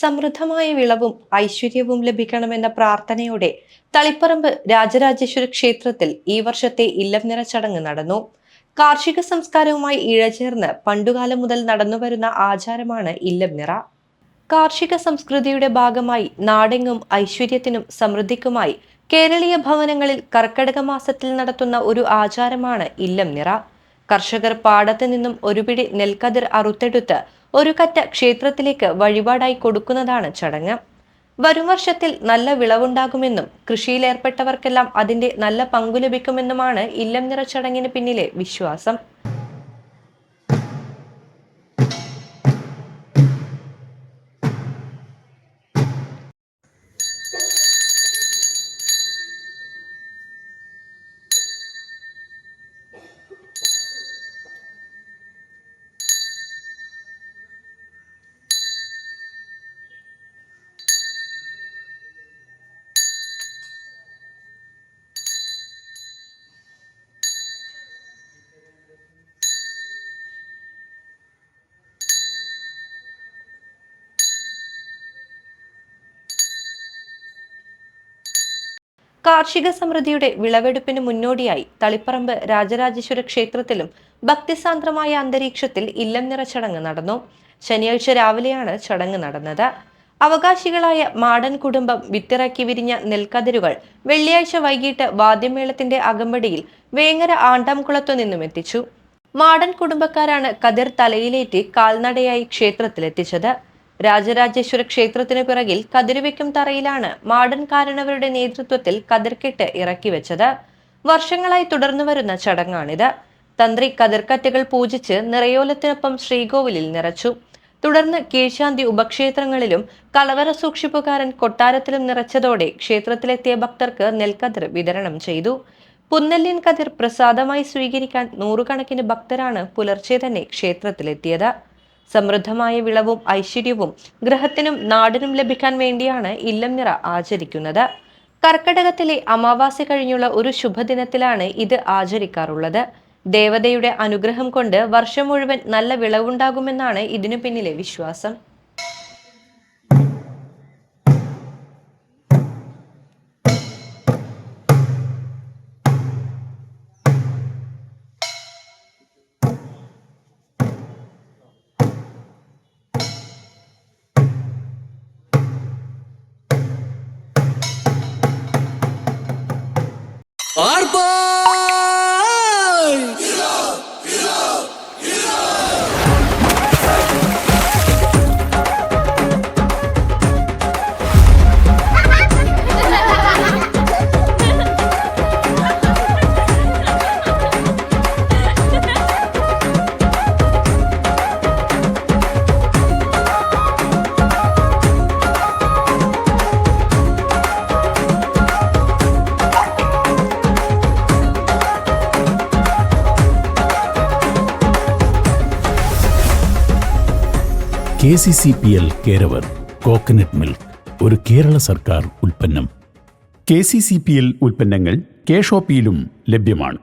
സമൃദ്ധമായ വിളവും ഐശ്വര്യവും ലഭിക്കണമെന്ന പ്രാർത്ഥനയോടെ തളിപ്പറമ്പ് രാജരാജേശ്വര ക്ഷേത്രത്തിൽ ഈ വർഷത്തെ ഇല്ലം നിറ ചടങ്ങ് നടന്നു. കാർഷിക സംസ്കാരവുമായി ഇഴചേർന്ന് പണ്ടുകാലം മുതൽ നടന്നുവരുന്ന ആചാരമാണ് ഇല്ലം നിറ. കാർഷിക സംസ്കൃതിയുടെ ഭാഗമായി നാടെങ്ങും ഐശ്വര്യത്തിനും സമൃദ്ധിക്കുമായി കേരളീയ ഭവനങ്ങളിൽ കർക്കടക മാസത്തിൽ നടത്തുന്ന ഒരു ആചാരമാണ് ഇല്ലം നിറ. കർഷകർ പാടത്ത് നിന്നും ഒരു പിടി നെൽക്കതിർ അറുത്തെടുത്ത് ഒരു കറ്റ ക്ഷേത്രത്തിലേക്ക് വഴിപാടായി കൊടുക്കുന്നതാണ് ചടങ്ങ്. വരും വർഷത്തിൽ നല്ല വിളവുണ്ടാകുമെന്നും കൃഷിയിലേർപ്പെട്ടവർക്കെല്ലാം അതിന്റെ നല്ല പങ്കു ലഭിക്കുമെന്നുമാണ് ഇല്ലം നിറ ചടങ്ങിന് പിന്നിലെ വിശ്വാസം. കാർഷിക സമൃദ്ധിയുടെ വിളവെടുപ്പിന് മുന്നോടിയായി തളിപ്പറമ്പ് രാജരാജേശ്വര ക്ഷേത്രത്തിലും ഭക്തിസാന്ദ്രമായ അന്തരീക്ഷത്തിൽ ഇല്ലം നിറ ചടങ്ങ് നടന്നു. ശനിയാഴ്ച രാവിലെയാണ് ചടങ്ങ് നടന്നത്. അവകാശികളായ മാടൻ കുടുംബം വിത്തിറക്കി വിരിഞ്ഞ നെൽക്കതിരുകൾ വെള്ളിയാഴ്ച വൈകിട്ട് വാദ്യമേളത്തിന്റെ അകമ്പടിയിൽ വേങ്ങര ആണ്ടാംകുളത്തു നിന്നും എത്തിച്ചു. മാടൻ കുടുംബക്കാരാണ് കതിർ തലയിലേറ്റി കാൽനടയായി ക്ഷേത്രത്തിലെത്തിച്ചത്. രാജരാജേശ്വര ക്ഷേത്രത്തിനു പിറകിൽ കതിരുവെക്കും തറയിലാണ് മാടൻ കാരണവരുടെ നേതൃത്വത്തിൽ കതിർക്കെട്ട് ഇറക്കി വെച്ചത്. വർഷങ്ങളായി തുടർന്നു വരുന്ന ചടങ്ങാണിത്. തന്ത്രി കതിർക്കറ്റുകൾ പൂജിച്ച് നിറയോലത്തിനൊപ്പം ശ്രീകോവിലിൽ നിറച്ചു. തുടർന്ന് കീഴ്ശാന്തി ഉപക്ഷേത്രങ്ങളിലും കളവറ സൂക്ഷിപ്പുകാരൻ കൊട്ടാരത്തിലും നിറച്ചതോടെ ക്ഷേത്രത്തിലെത്തിയ ഭക്തർക്ക് നെൽക്കതിർ വിതരണം ചെയ്തു. പുന്നെല്ലിൻ കതിർ പ്രസാദമായി സ്വീകരിക്കാൻ നൂറുകണക്കിന് ഭക്തരാണ് പുലർച്ചെ തന്നെ ക്ഷേത്രത്തിലെത്തിയത്. സമൃദ്ധമായ വിളവും ഐശ്വര്യവും ഗൃഹത്തിനും നാടിനും ലഭിക്കാൻ വേണ്ടിയാണ് ഇല്ലം നിറ ആചരിക്കുന്നത്. കർക്കടകത്തിലെ അമാവാസി കഴിഞ്ഞുള്ള ഒരു ശുഭദിനത്തിലാണ് ഇത് ആചരിക്കാറുള്ളത്. ദേവതയുടെ അനുഗ്രഹം കൊണ്ട് വർഷം മുഴുവൻ നല്ല വിളവുണ്ടാകുമെന്നാണ് ഇതിനു പിന്നിലെ വിശ്വാസം. KCCPL കേരവർ കോക്കനട്ട് മിൽക്ക് ഒരു കേരള സർക്കാർ ഉൽപ്പന്നം. KCCPL ഉൽപ്പന്നങ്ങൾ കെ ഷോപ്പിയിലും ലഭ്യമാണ്.